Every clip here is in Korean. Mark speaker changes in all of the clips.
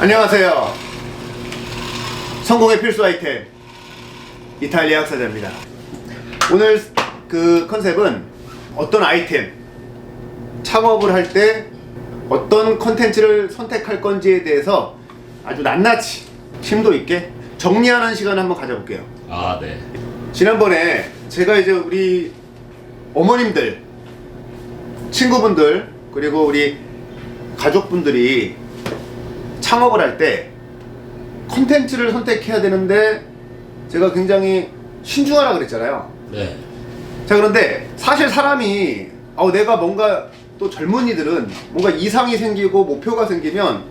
Speaker 1: 안녕하세요. 성공의 필수 아이템 이탈리아 학사자입니다. 오늘 그 컨셉은 어떤 아이템, 창업을 할 때 어떤 컨텐츠를 선택할 건지에 대해서 아주 낱낱이 심도 있게 정리하는 시간을 한번 가져볼게요.
Speaker 2: 아, 네.
Speaker 1: 지난번에 제가 이제 우리 어머님들, 친구분들, 그리고 우리 가족분들이 창업을 할 때 컨텐츠를 선택해야 되는데 제가 굉장히 신중하라 그랬잖아요.
Speaker 2: 네.
Speaker 1: 자, 그런데 사실 사람이 내가 뭔가 또 젊은이들은 뭔가 이상이 생기고 목표가 생기면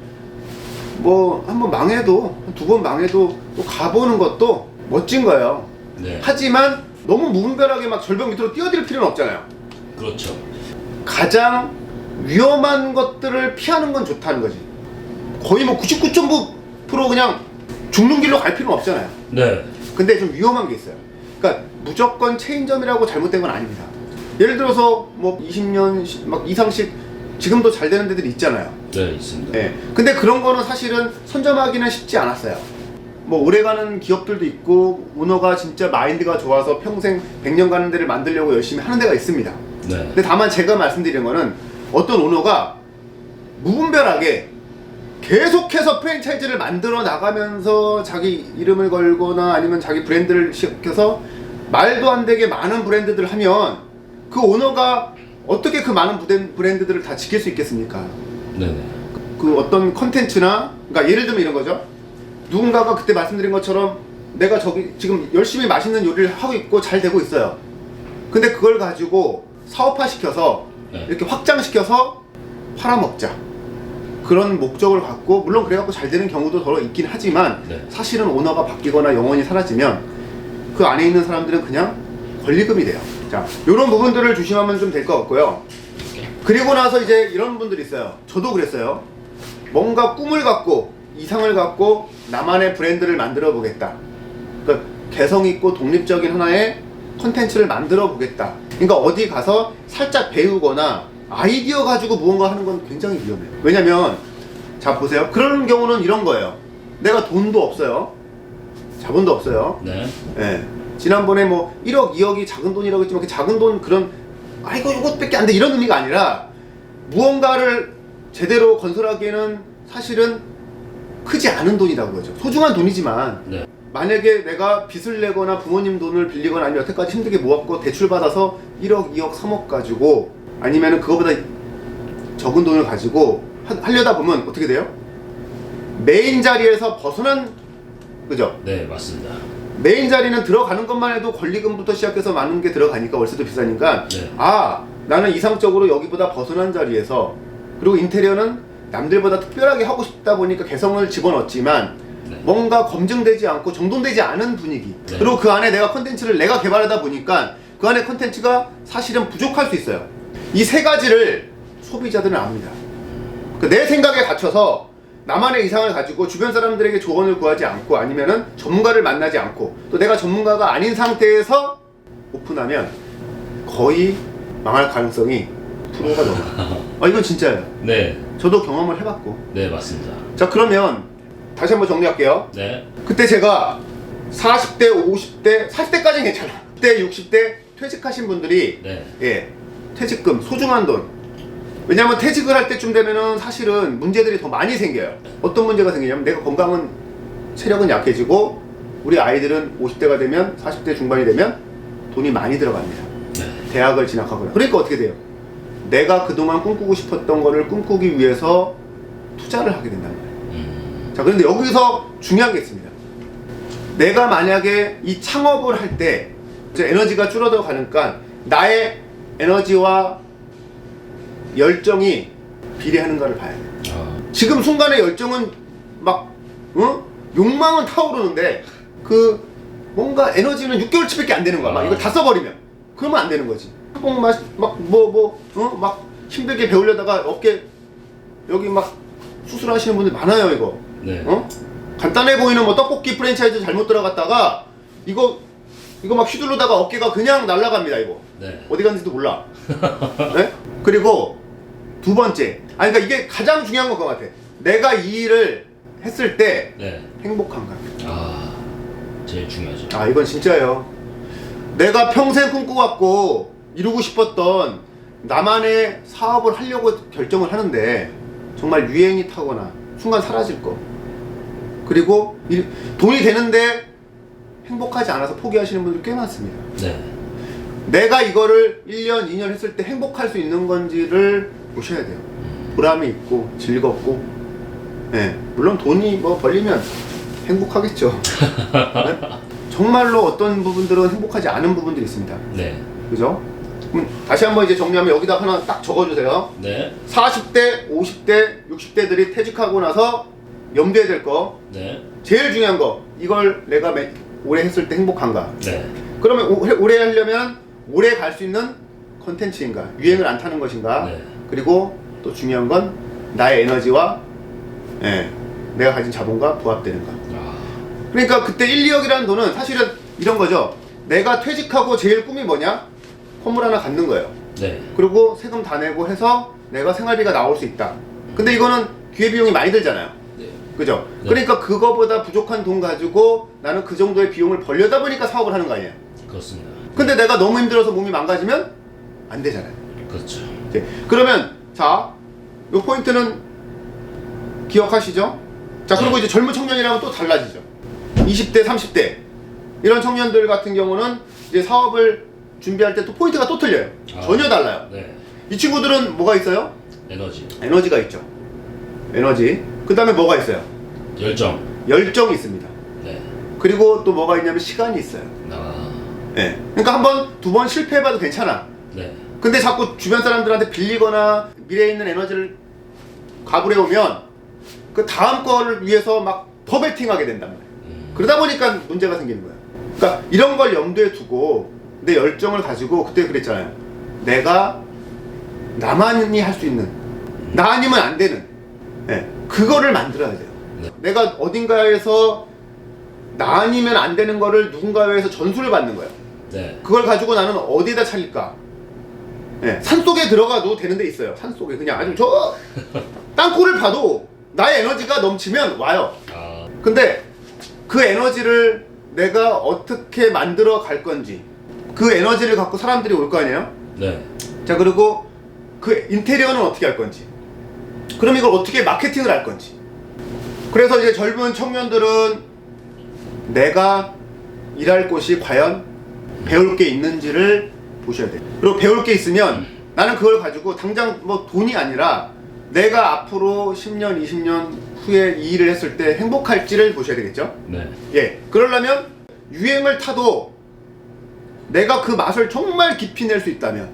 Speaker 1: 뭐 한 번 망해도 두 번 망해도 또 가보는 것도 멋진 거예요.
Speaker 2: 네.
Speaker 1: 하지만 너무 무분별하게 막 절벽 밑으로 뛰어들 필요는 없잖아요.
Speaker 2: 그렇죠.
Speaker 1: 가장 위험한 것들을 피하는 건 좋다는 거지. 거의 뭐 99.9% 그냥 죽는 길로 갈 필요는 없잖아요.
Speaker 2: 네.
Speaker 1: 근데 좀 위험한 게 있어요. 그러니까 무조건 체인점이라고 잘못된 건 아닙니다. 예를 들어서 뭐 20년 막 이상씩 지금도 잘 되는 데들이 있잖아요.
Speaker 2: 네, 있습니다.
Speaker 1: 네. 근데 그런 거는 사실은 선점하기는 쉽지 않았어요. 뭐 오래가는 기업들도 있고 오너가 진짜 마인드가 좋아서 평생 100년 가는 데를 만들려고 열심히 하는 데가 있습니다.
Speaker 2: 네.
Speaker 1: 근데 다만 제가 말씀드리는 거는 어떤 오너가 무분별하게 계속해서 프랜차이즈를 만들어 나가면서 자기 이름을 걸거나 아니면 자기 브랜드를 시켜서 말도 안 되게 많은 브랜드들을 하면 그 오너가 어떻게 그 많은 브랜드들을 다 지킬 수 있겠습니까?
Speaker 2: 네네.
Speaker 1: 그 어떤 컨텐츠나, 그러니까 예를 들면 이런 거죠. 누군가가 그때 말씀드린 것처럼 내가 저기 지금 열심히 맛있는 요리를 하고 있고 잘 되고 있어요. 근데 그걸 가지고 사업화 시켜서
Speaker 2: 네.
Speaker 1: 이렇게 확장시켜서 팔아먹자, 그런 목적을 갖고, 물론 그래갖고 잘 되는 경우도 더러 있긴 하지만
Speaker 2: 네.
Speaker 1: 사실은 오너가 바뀌거나 영원히 사라지면 그 안에 있는 사람들은 그냥 권리금이 돼요. 자, 이런 부분들을 조심하면 좀 될 것 같고요. 그리고 나서 이제 이런 분들이 있어요. 저도 그랬어요. 뭔가 꿈을 갖고 이상을 갖고 나만의 브랜드를 만들어 보겠다. 그러니까 개성 있고 독립적인 하나의 컨텐츠를 만들어 보겠다. 그러니까 어디 가서 살짝 배우거나 아이디어 가지고 무언가 하는 건 굉장히 위험해요. 왜냐면 자 보세요. 그런 경우는 이런 거예요. 내가 돈도 없어요. 자본도 없어요.
Speaker 2: 네.
Speaker 1: 예. 지난번에 뭐 1억, 2억이 작은 돈이라고 했지만 그 작은 돈 그런 아이고 이것밖에 안 돼 이런 의미가 아니라 무언가를 제대로 건설하기에는 사실은 크지 않은 돈이라고 그러죠. 소중한 돈이지만
Speaker 2: 네.
Speaker 1: 만약에 내가 빚을 내거나 부모님 돈을 빌리거나 아니면 여태까지 힘들게 모았고 대출 받아서 1억, 2억, 3억 가지고 아니면은 그거보다 적은 돈을 가지고 하려다 보면 어떻게 돼요? 메인 자리에서 벗어난, 그죠?
Speaker 2: 네, 맞습니다.
Speaker 1: 메인 자리는 들어가는 것만 해도 권리금부터 시작해서 많은 게 들어가니까 월세도 비싸니까
Speaker 2: 네.
Speaker 1: 나는 이상적으로 여기보다 벗어난 자리에서, 그리고 인테리어는 남들보다 특별하게 하고 싶다 보니까 개성을 집어넣었지만
Speaker 2: 네.
Speaker 1: 뭔가 검증되지 않고 정돈되지 않은 분위기,
Speaker 2: 네. 그렇죠.
Speaker 1: 그리고 그 안에 내가 컨텐츠를 내가 개발하다 보니까 그 안에 컨텐츠가 사실은 부족할 수 있어요. 이 세 가지를 소비자들은 압니다. 내 생각에 갇혀서 나만의 이상을 가지고 주변 사람들에게 조언을 구하지 않고 아니면은 전문가를 만나지 않고 또 내가 전문가가 아닌 상태에서 오픈하면 거의 망할 가능성이 프로가 넘어요. 이건 진짜예요.
Speaker 2: 네.
Speaker 1: 저도 경험을 해봤고.
Speaker 2: 네, 맞습니다.
Speaker 1: 자, 그러면 다시 한번 정리할게요.
Speaker 2: 네.
Speaker 1: 그때 제가 40대, 50대, 40대까지는 괜찮아. 60대, 60대 퇴직하신 분들이
Speaker 2: 네.
Speaker 1: 예, 퇴직금, 소중한 돈. 왜냐면 퇴직을 할 때쯤 되면은 사실은 문제들이 더 많이 생겨요. 어떤 문제가 생기냐면 내가 건강은, 체력은 약해지고 우리 아이들은 50대가 되면, 40대 중반이 되면 돈이 많이 들어갑니다.
Speaker 2: 네.
Speaker 1: 대학을 진학하거나. 그러니까 어떻게 돼요? 내가 그동안 꿈꾸고 싶었던 거를 꿈꾸기 위해서 투자를 하게 된단 말이에요. 자, 그런데 여기서 중요한 게 있습니다. 내가 만약에 이 창업을 할 때 이제 에너지가 줄어들어 가니까 나의 에너지와 열정이 비례하는가를 봐야 돼요. 지금 순간의 열정은 막 욕망은 타오르는데 그 뭔가 에너지는 6개월치밖에 안 되는 거야. 막 이걸 다 써버리면 그러면 안 되는 거지. 막 힘들게 배우려다가 어깨 여기 막 수술하시는 분들 많아요. 이거
Speaker 2: 네.
Speaker 1: 간단해 보이는 뭐 떡볶이 프랜차이즈 잘못 들어갔다가 이거 막 휘두르다가 어깨가 그냥 날아갑니다. 이거
Speaker 2: 네.
Speaker 1: 어디 갔는지도 몰라. 네? 그리고 두 번째, 그러니까 이게 가장 중요한 것 같아. 내가 이 일을 했을 때
Speaker 2: 네.
Speaker 1: 행복한가?
Speaker 2: 아, 제일 중요하죠.
Speaker 1: 아, 이건 진짜예요. 내가 평생 꿈꿔왔고 이루고 싶었던 나만의 사업을 하려고 결정을 하는데 정말 유행이 타거나 순간 사라질 거, 그리고 돈이 되는데 행복하지 않아서 포기하시는 분들이 꽤 많습니다.
Speaker 2: 네.
Speaker 1: 내가 이거를 1년, 2년 했을 때 행복할 수 있는 건지를 보셔야 돼요. 보람이 있고 즐겁고, 네, 물론 돈이 뭐 벌리면 행복하겠죠. 네? 정말로 어떤 부분들은 행복하지 않은 부분들이 있습니다.
Speaker 2: 네.
Speaker 1: 그죠? 그럼 다시 한번 이제 정리하면 여기다 하나 딱 적어주세요.
Speaker 2: 네.
Speaker 1: 40대, 50대, 60대들이 퇴직하고 나서 염두에 될 거,
Speaker 2: 네.
Speaker 1: 제일 중요한 거, 이걸 내가 오래 했을 때 행복한가?
Speaker 2: 네.
Speaker 1: 그러면 오래 하려면 오래 갈 수 있는 컨텐츠인가, 유행을 안 타는 것인가,
Speaker 2: 네.
Speaker 1: 그리고 또 중요한 건 나의 에너지와, 예, 내가 가진 자본과 부합되는가.
Speaker 2: 아,
Speaker 1: 그러니까 그때 1, 2억이라는 돈은 사실은 이런 거죠. 내가 퇴직하고 제일 꿈이 뭐냐? 건물 하나 갖는 거예요.
Speaker 2: 네.
Speaker 1: 그리고 세금 다 내고 해서 내가 생활비가 나올 수 있다. 근데 이거는 기회비용이 많이 들잖아요.
Speaker 2: 네.
Speaker 1: 그죠?
Speaker 2: 네.
Speaker 1: 그러니까 그거보다 부족한 돈 가지고 나는 그 정도의 비용을 벌려다 보니까 사업을 하는 거 아니에요.
Speaker 2: 그렇습니다.
Speaker 1: 근데 내가 너무 힘들어서 몸이 망가지면 안 되잖아요.
Speaker 2: 그렇죠.
Speaker 1: 이제 그러면 자, 요 포인트는 기억하시죠? 자, 그리고
Speaker 2: 네.
Speaker 1: 이제 젊은 청년이랑은 또 달라지죠. 20대, 30대 이런 청년들 같은 경우는 이제 사업을 준비할 때 또 포인트가 또 틀려요.
Speaker 2: 아.
Speaker 1: 전혀 달라요.
Speaker 2: 네.
Speaker 1: 이 친구들은 뭐가 있어요?
Speaker 2: 에너지.
Speaker 1: 에너지가 있죠. 에너지. 그 다음에 뭐가 있어요?
Speaker 2: 열정.
Speaker 1: 열정이 있습니다.
Speaker 2: 네.
Speaker 1: 그리고 또 뭐가 있냐면 시간이 있어요.
Speaker 2: 아,
Speaker 1: 예. 그러니까 한 번, 두 번 실패해봐도 괜찮아.
Speaker 2: 네.
Speaker 1: 근데 자꾸 주변 사람들한테 빌리거나 미래에 있는 에너지를 가불해 오면 그 다음 거를 위해서 막 더 베팅하게 된단 말이에요. 그러다 보니까 문제가 생기는 거예요. 그러니까 이런 걸 염두에 두고 내 열정을 가지고, 그때 그랬잖아요. 내가 나만이 할 수 있는, 나 아니면 안 되는, 예, 그거를 만들어야 돼요.
Speaker 2: 네.
Speaker 1: 내가 어딘가에서 나 아니면 안 되는 거를 누군가에 의해서 전수를 받는 거예요.
Speaker 2: 네.
Speaker 1: 그걸 가지고 나는 어디에다 차릴까? 예, 산속에 들어가도 되는 데 있어요. 산속에 그냥 아주 저 땅굴을 파도 나의 에너지가 넘치면 와요.
Speaker 2: 아,
Speaker 1: 근데 그 에너지를 내가 어떻게 만들어 갈 건지, 그 에너지를 갖고 사람들이 올 거 아니에요?
Speaker 2: 네.
Speaker 1: 자, 그리고 그 인테리어는 어떻게 할 건지, 그럼 이걸 어떻게 마케팅을 할 건지. 그래서 이제 젊은 청년들은 내가 일할 곳이 과연 배울 게 있는지를 보셔야 돼요. 그리고 배울 게 있으면 나는 그걸 가지고 당장 뭐 돈이 아니라 내가 앞으로 10년, 20년 후에 이 일을 했을 때 행복할지를 보셔야 되겠죠?
Speaker 2: 네.
Speaker 1: 예. 그러려면 유행을 타도 내가 그 맛을 정말 깊이 낼 수 있다면,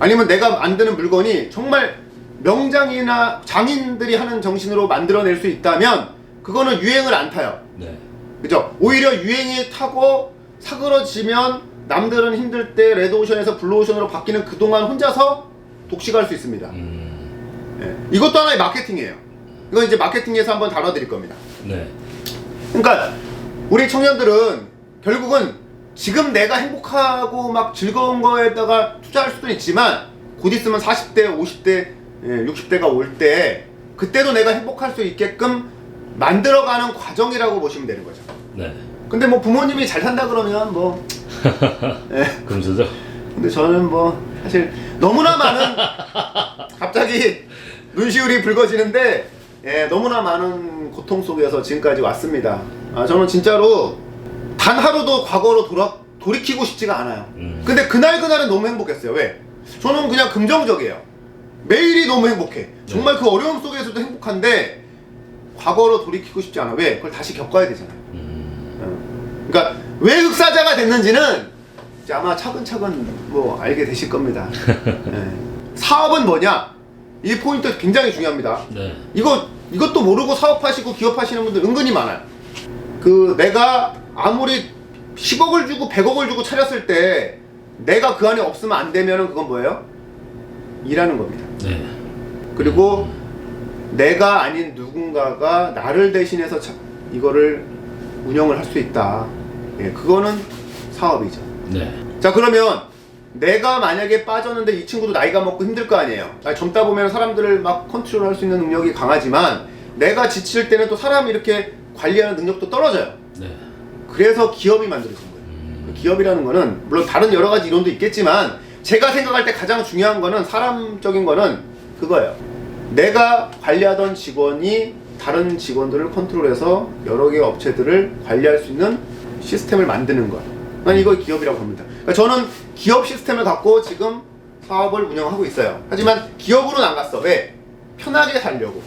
Speaker 1: 아니면 내가 만드는 물건이 정말 명장이나 장인들이 하는 정신으로 만들어낼 수 있다면 그거는 유행을 안 타요.
Speaker 2: 네.
Speaker 1: 그죠? 오히려 유행이 타고 사그러지면 남들은 힘들 때 레드오션에서 블루오션으로 바뀌는 그동안 혼자서 독식할 수 있습니다. 예. 이것도 하나의 마케팅이에요. 이건 이제 마케팅에서 한번 다뤄드릴 겁니다.
Speaker 2: 네.
Speaker 1: 그러니까 우리 청년들은 결국은 지금 내가 행복하고 막 즐거운 거에다가 투자할 수도 있지만 곧 있으면 40대, 50대, 60대가 올 때 그때도 내가 행복할 수 있게끔 만들어가는 과정이라고 보시면 되는 거죠.
Speaker 2: 네.
Speaker 1: 근데 뭐 부모님이 잘 산다 그러면 뭐 예.
Speaker 2: 그러죠.
Speaker 1: 근데 저는 뭐 사실 너무나 많은 갑자기 눈시울이 붉어지는데, 예, 너무나 많은 고통 속에서 지금까지 왔습니다. 아, 저는 진짜로 단 하루도 과거로 돌이키고 싶지가 않아요. 근데 그날은 너무 행복했어요. 왜? 저는 그냥 긍정적이에요. 매일이 너무 행복해. 정말 그 어려움 속에서도 행복한데 과거로 돌이키고 싶지 않아. 왜? 그걸 다시 겪어야 되잖아요. 그러니까 왜 흑사자가 됐는지는 이제 아마 차근차근 뭐 알게 되실 겁니다. 예. 사업은 뭐냐? 이 포인트 굉장히 중요합니다.
Speaker 2: 네.
Speaker 1: 이것도 모르고 사업하시고 기업하시는 분들 은근히 많아요. 그 내가 아무리 10억을 주고 100억을 주고 차렸을 때 내가 그 안에 없으면 안 되면은 그건 뭐예요? 일하는 겁니다.
Speaker 2: 네.
Speaker 1: 그리고 내가 아닌 누군가가 나를 대신해서 이거를 운영을 할 수 있다. 예, 그거는 사업이죠.
Speaker 2: 네.
Speaker 1: 자, 그러면 내가 만약에 빠졌는데 이 친구도 나이가 먹고 힘들 거 아니에요. 젊다 보면 사람들을 막 컨트롤할 수 있는 능력이 강하지만 내가 지칠 때는 또 사람이 이렇게 관리하는 능력도 떨어져요.
Speaker 2: 네.
Speaker 1: 그래서 기업이 만들어진 거예요. 기업이라는 거는 물론 다른 여러 가지 이론도 있겠지만 제가 생각할 때 가장 중요한 거는 사람적인 거는 그거예요. 내가 관리하던 직원이 다른 직원들을 컨트롤해서 여러 개의 업체들을 관리할 수 있는 시스템을 만드는 것. 난 이걸 기업이라고 봅니다. 그러니까 저는 기업 시스템을 갖고 지금 사업을 운영하고 있어요. 하지만 기업으로는 안 갔어. 왜? 편하게 살려고.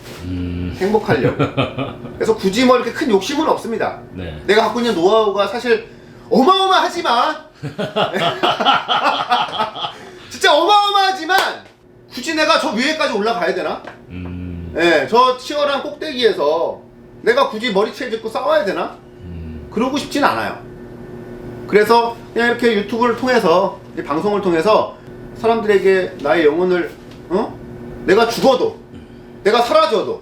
Speaker 1: 행복하려고. 그래서 굳이 뭐 이렇게 큰 욕심은 없습니다.
Speaker 2: 네.
Speaker 1: 내가 갖고 있는 노하우가 사실 어마어마하지만 진짜 어마어마하지만 굳이 내가 저 위에까지 올라가야 되나? 예, 저 치열한 꼭대기에서 내가 굳이 머리채 짚고 싸워야 되나? 그러고 싶진 않아요. 그래서 그냥 이렇게 유튜브를 통해서, 이 방송을 통해서 사람들에게 나의 영혼을, 내가 죽어도, 내가 사라져도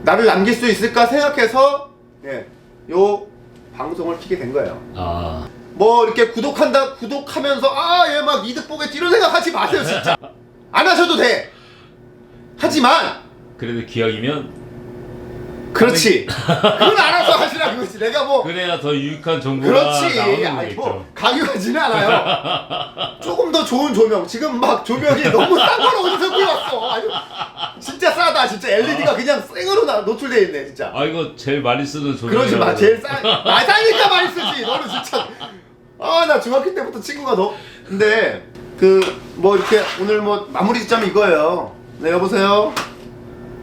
Speaker 1: 나를 남길 수 있을까 생각해서 예, 요 방송을 키게 된 거예요.
Speaker 2: 아.
Speaker 1: 뭐 이렇게 구독하면서 얘 막 이득 보겠지 이런 생각하지 마세요 진짜. 안 하셔도 돼. 하지만
Speaker 2: 그래도 기왕이면
Speaker 1: 그렇지. 그건 알아서 하시라 그거지. 내가 뭐
Speaker 2: 그래야 더 유익한 정보가
Speaker 1: 그렇지.
Speaker 2: 나오는
Speaker 1: 아니
Speaker 2: 거겠죠.
Speaker 1: 뭐 강요하지는 않아요. 조금 더 좋은 조명. 지금 막 조명이 너무 싼 걸 어디서 구해왔어. 아니, 진짜 싸다. 진짜 LED가 그냥 생으로 노출돼 있네 진짜.
Speaker 2: 아 이거 제일 많이 쓰는 조명.
Speaker 1: 그러지 마. 제일 싸니까 많이 쓰지. 너는 진짜. 나 중학교 때부터 친구가 너. 근데 뭐 이렇게 오늘 뭐 마무리 짓자면 이거예요. 네 여보세요.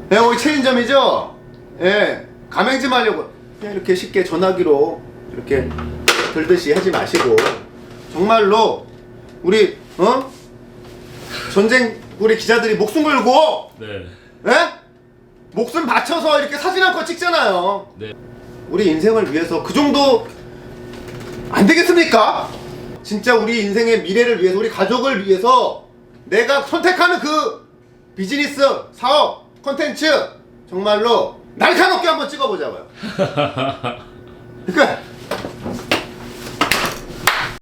Speaker 1: 네 여기 체인점이죠. 예, 가맹점 하려고 그냥 이렇게 쉽게 전화기로 이렇게 들듯이 하지 마시고 정말로 우리 전쟁 우리 기자들이 목숨 걸고
Speaker 2: 네.
Speaker 1: 예? 목숨 바쳐서 이렇게 사진 한 컷 찍잖아요.
Speaker 2: 네.
Speaker 1: 우리 인생을 위해서 그 정도 안 되겠습니까? 진짜 우리 인생의 미래를 위해서 우리 가족을 위해서 내가 선택하는 그 비즈니스, 사업, 콘텐츠 정말로 날카롭게 한번 찍어보자고요. 그러니까